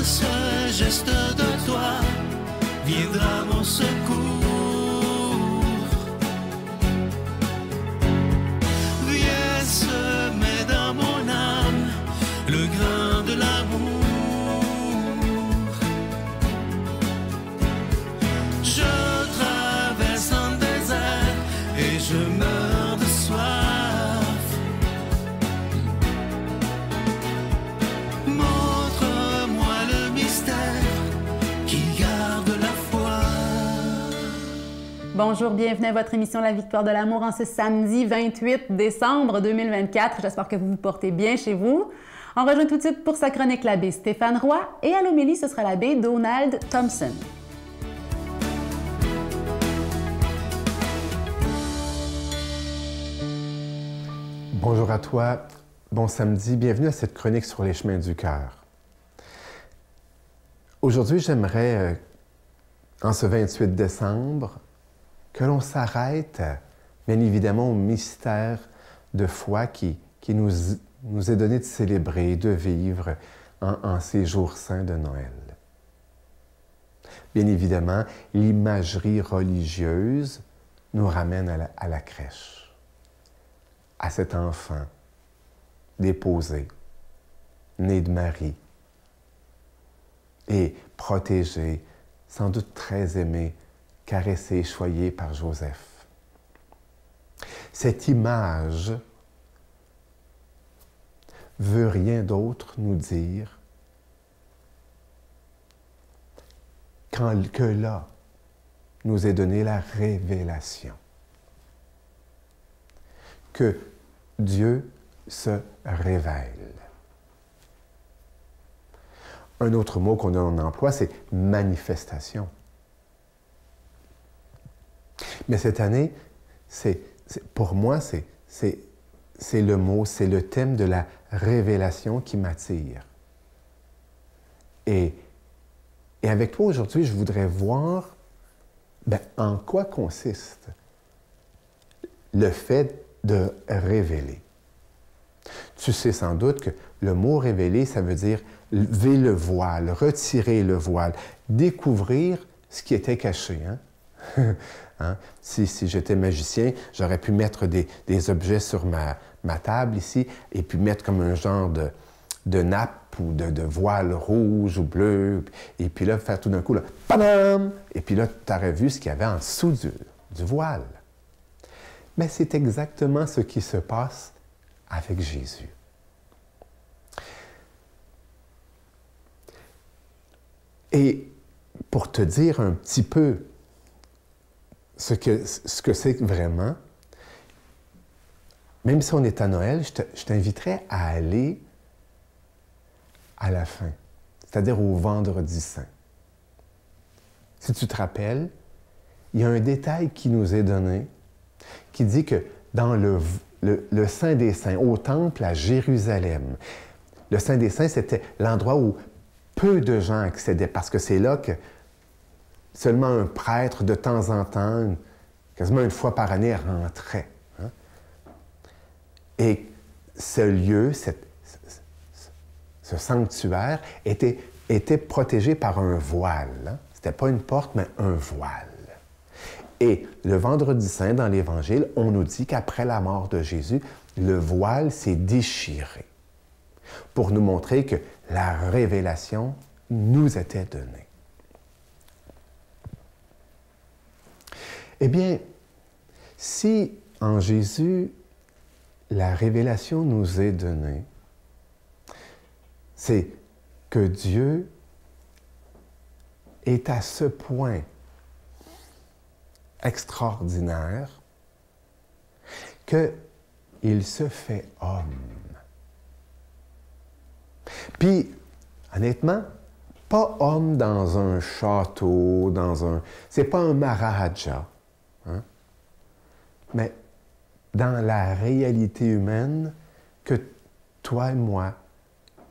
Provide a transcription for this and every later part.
ce geste de toi viendra mon secours. Viens semer dans mon âme le grain de l'amour. Je traverse un désert et je meurs de soif. Montre-moi le mystère qui garde la foi. Bonjour, bienvenue à votre émission La Victoire de l'amour en ce samedi 28 décembre 2024. J'espère que vous vous portez bien chez vous. On rejoint tout de suite pour sa chronique l'abbé Stéphane Roy et à l'homélie, ce sera l'abbé Donald Thompson. Bonjour à toi, bon samedi, bienvenue à cette chronique sur les chemins du cœur. Aujourd'hui, j'aimerais, en ce 28 décembre, que l'on s'arrête, bien évidemment, au mystère de foi qui nous est donné de célébrer, de vivre en ces jours saints de Noël. Bien évidemment, l'imagerie religieuse nous ramène à la crèche, à cet enfant déposé, né de Marie, et protégé, sans doute très aimé, caressé, choyé par Joseph. Cette image veut rien d'autre nous dire que là nous est donnée la révélation. Que Dieu se révèle. Un autre mot qu'on emploie, c'est manifestation. Mais cette année, pour moi, c'est le mot, c'est le thème de la révélation qui m'attire. Et avec toi aujourd'hui, je voudrais voir en quoi consiste le fait de révéler. Tu sais sans doute que le mot révéler, ça veut dire lever le voile, retirer le voile, découvrir ce qui était caché. Hein? Si j'étais magicien, j'aurais pu mettre des objets sur ma table ici et puis mettre comme un genre de nappe ou de voile rouge ou bleu. Et puis là, faire tout d'un coup, là, padam! Et puis là, tu aurais vu ce qu'il y avait en dessous du voile. Mais c'est exactement ce qui se passe avec Jésus. Et pour te dire un petit peu ce que c'est vraiment, même si on est à Noël, je t'inviterais à aller à la fin, c'est-à-dire au Vendredi Saint. Si tu te rappelles, il y a un détail qui nous est donné qui dit que dans le Saint des Saints, au Temple à Jérusalem, le Saint des Saints, c'était l'endroit où peu de gens accédaient, parce que c'est là que seulement un prêtre, de temps en temps, quasiment une fois par année, rentrait. Hein? Et ce lieu, ce sanctuaire, était protégé par un voile. Hein? Ce n'était pas une porte, mais un voile. Et le Vendredi Saint, dans l'Évangile, on nous dit qu'après la mort de Jésus, le voile s'est déchiré pour nous montrer que la révélation nous était donnée. Eh bien, si en Jésus, la révélation nous est donnée, c'est que Dieu est à ce point extraordinaire qu'il se fait homme. Puis, honnêtement, pas homme dans un château, c'est pas un Maharaja, hein? Mais dans la réalité humaine que toi et moi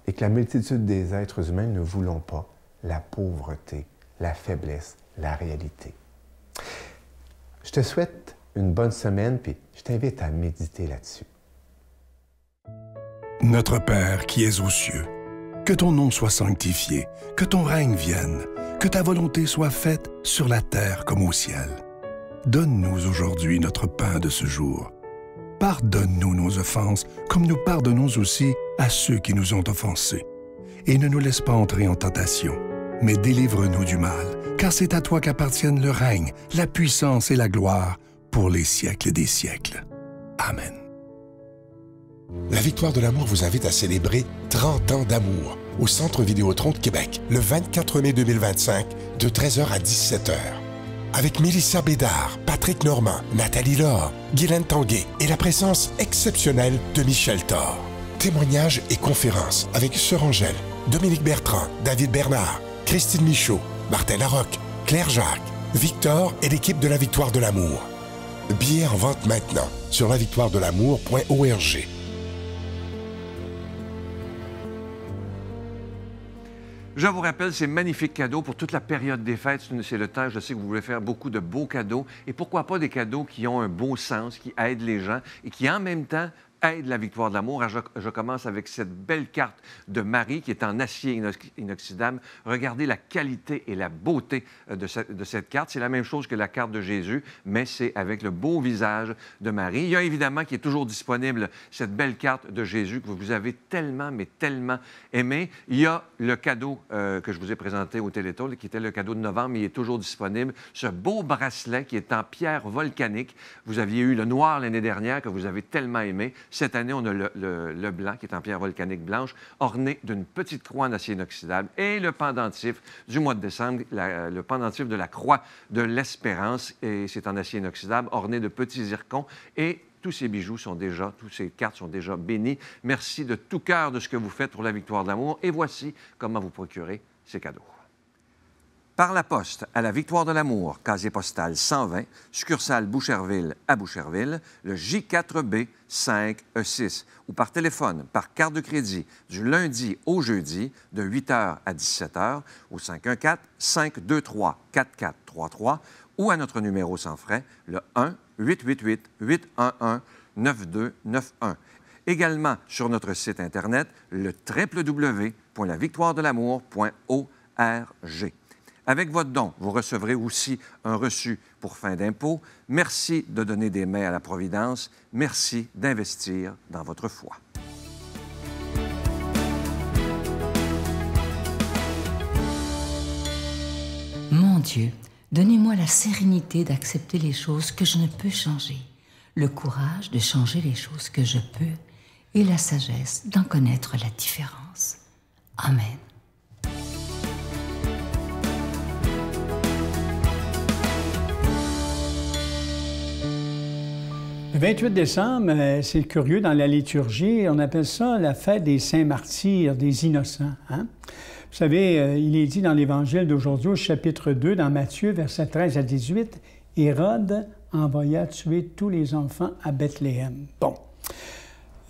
et que la multitude des êtres humains ne voulons pas, la pauvreté, la faiblesse, la réalité. Je te souhaite une bonne semaine, puis je t'invite à méditer là-dessus. Notre Père qui es aux cieux, Que ton nom soit sanctifié, que ton règne vienne, que ta volonté soit faite sur la terre comme au ciel. Donne-nous aujourd'hui notre pain de ce jour. Pardonne-nous nos offenses, comme nous pardonnons aussi à ceux qui nous ont offensés. Et ne nous laisse pas entrer en tentation, mais délivre-nous du mal, car c'est à toi qu'appartiennent le règne, la puissance et la gloire pour les siècles des siècles. Amen. La Victoire de l'amour vous invite à célébrer 30 ans d'amour au Centre Vidéotron de Québec, le 24 mai 2025, de 13h à 17h. Avec Mélissa Bédard, Patrick Normand, Nathalie Laure, Guylaine Tanguay et la présence exceptionnelle de Michel Thor. Témoignages et conférences avec Sœur Angèle, Dominique Bertrand, David Bernard, Christine Michaud, Martin Larocque, Claire Jacques, Victor et l'équipe de la Victoire de l'amour. Billets en vente maintenant sur lavictoiredelamour.org. Je vous rappelle ces magnifiques cadeaux pour toute la période des fêtes. C'est le temps, je sais que vous voulez faire beaucoup de beaux cadeaux. Et pourquoi pas des cadeaux qui ont un beau sens, qui aident les gens et qui, en même temps, aident la Victoire de l'amour. Je commence avec cette belle carte de Marie qui est en acier inoxydable. Regardez la qualité et la beauté de cette carte. C'est la même chose que la carte de Jésus, mais c'est avec le beau visage de Marie. Il y a évidemment qui est toujours disponible cette belle carte de Jésus que vous avez tellement, mais tellement aimé. Il y a le cadeau que je vous ai présenté au Téléthon, qui était le cadeau de novembre. Il est toujours disponible. Ce beau bracelet qui est en pierre volcanique. Vous aviez eu le noir l'année dernière que vous avez tellement aimé. Cette année, on a le blanc, qui est en pierre volcanique blanche, orné d'une petite croix en acier inoxydable. Et le pendentif du mois de décembre, le pendentif de la croix de l'Espérance, et c'est en acier inoxydable, orné de petits zircons. Et tous ces bijoux sont déjà, toutes ces cartes sont déjà bénies. Merci de tout cœur de ce que vous faites pour la Victoire de l'amour. Et voici comment vous procurer ces cadeaux. Par la poste à la Victoire de l'amour, casier postal 120, succursale Boucherville à Boucherville, le J4B 5E6, ou par téléphone, par carte de crédit, du lundi au jeudi, de 8h à 17h, au 514-523-4433, ou à notre numéro sans frais, le 1-888-811-9291. Également sur notre site Internet, le www.lavictoiredelamour.org. Avec votre don, vous recevrez aussi un reçu pour fin d'impôt. Merci de donner des mains à la Providence. Merci d'investir dans votre foi. Mon Dieu, donnez-moi la sérénité d'accepter les choses que je ne peux changer, le courage de changer les choses que je peux et la sagesse d'en connaître la différence. Amen. Le 28 décembre, c'est curieux, dans la liturgie, on appelle ça la fête des saints martyrs, des innocents. Hein? Vous savez, il est dit dans l'Évangile d'aujourd'hui, au chapitre 2, dans Matthieu, versets 13 à 18, « Hérode envoya tuer tous les enfants à Bethléem. » Bon.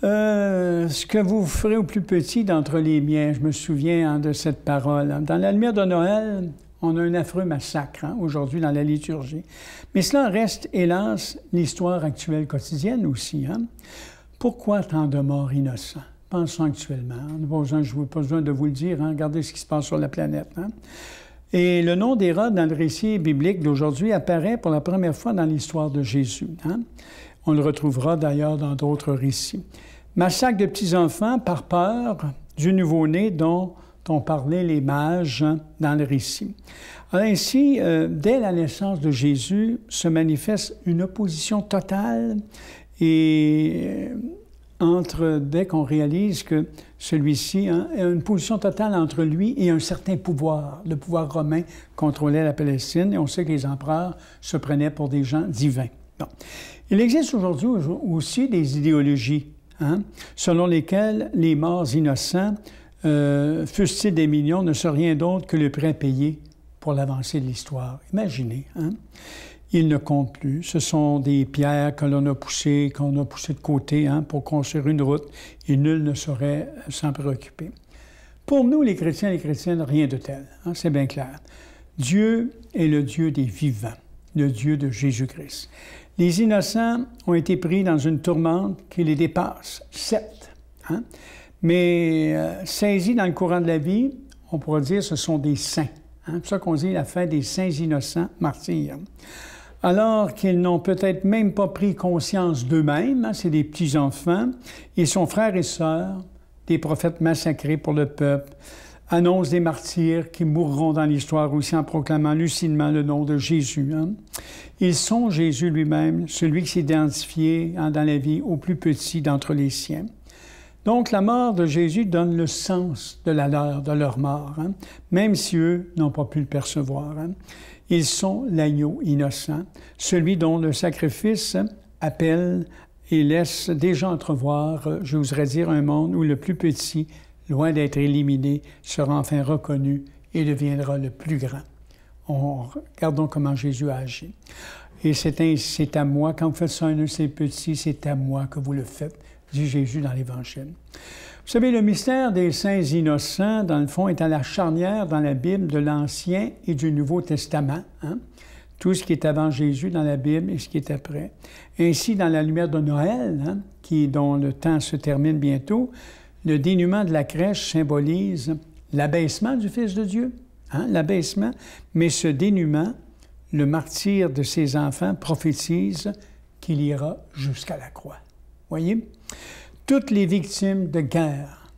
Ce que vous ferez au plus petit d'entre les miens, je me souviens de cette parole. Dans la lumière de Noël, on a un affreux massacre aujourd'hui dans la liturgie. Mais cela reste, hélas, l'histoire actuelle quotidienne aussi. Hein? Pourquoi tant de morts innocents? Pensons actuellement. Je n'ai pas besoin de vous le dire. Hein? Regardez ce qui se passe sur la planète. Hein? Et le nom d'Hérode dans le récit biblique d'aujourd'hui apparaît pour la première fois dans l'histoire de Jésus. Hein? On le retrouvera d'ailleurs dans d'autres récits. Massacre de petits-enfants par peur du nouveau-né dont ont parlé les mages dans le récit. Alors ainsi, dès la naissance de Jésus, se manifeste une opposition totale et dès qu'on réalise que celui-ci a une position totale entre lui et un certain pouvoir. Le pouvoir romain contrôlait la Palestine et on sait que les empereurs se prenaient pour des gens divins. Bon. Il existe aujourd'hui aussi des idéologies, selon lesquelles les morts innocents, fussent-ils des millions, ne sont rien d'autre que le prix à payer pour l'avancée de l'histoire. Imaginez, ils ne comptent plus. Ce sont des pierres qu'on a poussées de côté pour construire une route et nul ne saurait s'en préoccuper. Pour nous, les chrétiens et les chrétiennes, rien de tel. C'est bien clair. Dieu est le Dieu des vivants, le Dieu de Jésus-Christ. Les innocents ont été pris dans une tourmente qui les dépasse, certes, Mais saisis dans le courant de la vie, on pourrait dire que ce sont des saints. Hein? C'est pour ça qu'on dit la fête des saints innocents martyrs. Alors qu'ils n'ont peut-être même pas pris conscience d'eux-mêmes, hein? C'est des petits-enfants, ils sont frères et sœurs, des prophètes massacrés pour le peuple, annoncent des martyrs qui mourront dans l'histoire aussi en proclamant lucidement le nom de Jésus. Hein? Ils sont Jésus lui-même, celui qui s'est identifié hein, dans la vie au plus petit d'entre les siens. Donc, la mort de Jésus donne le sens de leur mort, hein? Même si eux n'ont pas pu le percevoir. Hein? Ils sont l'agneau innocent, celui dont le sacrifice appelle et laisse déjà entrevoir, j'oserais dire, un monde où le plus petit, loin d'être éliminé, sera enfin reconnu et deviendra le plus grand. Regardons comment Jésus a agi. Et c'est à moi, quand vous faites ça à un de ces petits, c'est à moi que vous le faites, dit Jésus dans l'Évangile. Vous savez, le mystère des saints innocents, dans le fond, est à la charnière dans la Bible de l'Ancien et du Nouveau Testament. Hein? Tout ce qui est avant Jésus dans la Bible et ce qui est après. Ainsi, dans la lumière de Noël, hein, dont le temps se termine bientôt, le dénuement de la crèche symbolise l'abaissement du Fils de Dieu, hein, l'abaissement, mais ce dénuement, le martyre de ses enfants, prophétise qu'il ira jusqu'à la croix. Voyez? Toutes les victimes de guerre,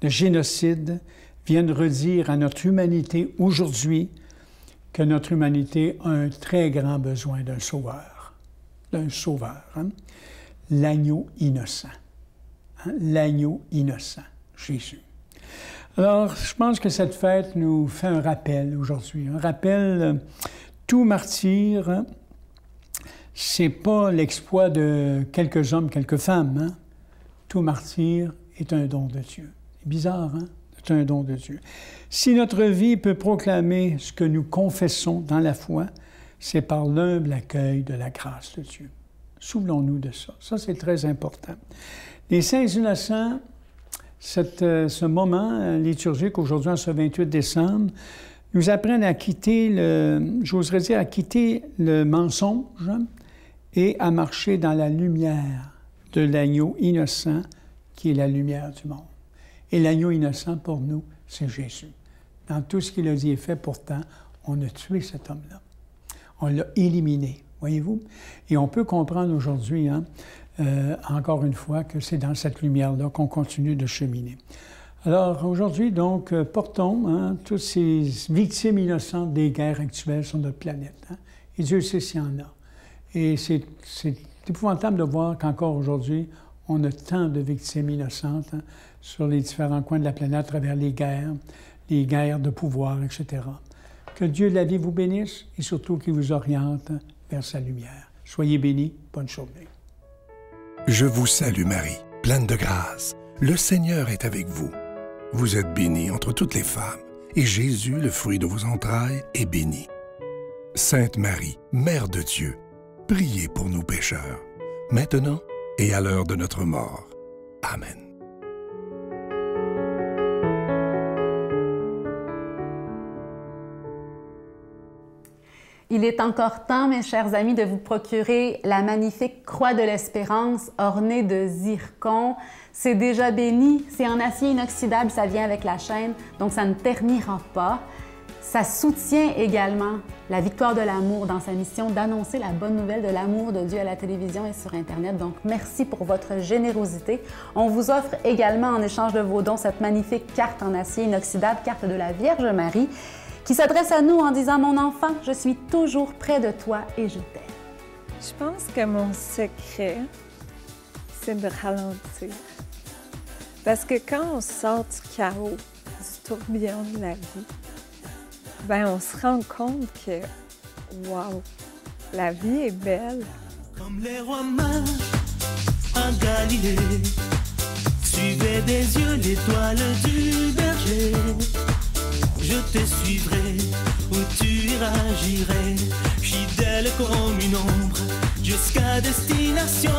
de génocide, viennent redire à notre humanité aujourd'hui que notre humanité a un très grand besoin d'un sauveur. Hein? L'agneau innocent. Hein? L'agneau innocent, Jésus. Alors, je pense que cette fête nous fait un rappel aujourd'hui. Un rappel, tout martyr, c'est pas l'exploit de quelques hommes, quelques femmes. Hein? Tout martyr est un don de Dieu. C'est bizarre, hein? C'est un don de Dieu. Si notre vie peut proclamer ce que nous confessons dans la foi, c'est par l'humble accueil de la grâce de Dieu. Souvenons-nous de ça. Ça, c'est très important. Les saints innocents, ce moment liturgique aujourd'hui, en ce 28 décembre, nous apprennent à quitter j'oserais dire, à quitter le mensonge et à marcher dans la lumière de l'agneau innocent qui est la lumière du monde. Et l'agneau innocent, pour nous, c'est Jésus. Dans tout ce qu'il a dit et fait, pourtant, on a tué cet homme-là. On l'a éliminé, voyez-vous? Et on peut comprendre aujourd'hui, hein, encore une fois, que c'est dans cette lumière-là qu'on continue de cheminer. Alors, aujourd'hui, donc, portons hein, toutes ces victimes innocentes des guerres actuelles sur notre planète. Hein? Et Dieu sait s'il y en a. Et c'est épouvantable de voir qu'encore aujourd'hui, on a tant de victimes innocentes hein, sur les différents coins de la planète à travers les guerres de pouvoir, etc. Que Dieu de la vie vous bénisse et surtout qu'il vous oriente vers sa lumière. Soyez bénis. Bonne journée. Je vous salue Marie, pleine de grâce. Le Seigneur est avec vous. Vous êtes bénie entre toutes les femmes, et Jésus, le fruit de vos entrailles, est béni. Sainte Marie, Mère de Dieu, priez pour nous pécheurs, maintenant et à l'heure de notre mort. Amen. Il est encore temps, mes chers amis, de vous procurer la magnifique Croix de l'Espérance ornée de zircon. C'est déjà béni, c'est en acier inoxydable, ça vient avec la chaîne, donc ça ne ternira pas. Ça soutient également la victoire de l'amour dans sa mission d'annoncer la bonne nouvelle de l'amour de Dieu à la télévision et sur Internet. Donc, merci pour votre générosité. On vous offre également, en échange de vos dons, cette magnifique carte en acier inoxydable, carte de la Vierge Marie, qui s'adresse à nous en disant « Mon enfant, je suis toujours près de toi et je t'aime ». Je pense que mon secret, c'est de ralentir. Parce que quand on sort du chaos, du tourbillon de la vie, ben on se rend compte que, wow, la vie est belle. Comme les rois mages en Galilée, suivez des yeux l'étoile du berger. Je te suivrai, où tu iras, j'irai, fidèle comme une ombre, jusqu'à destination.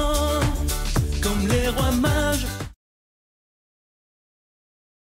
Comme les rois mages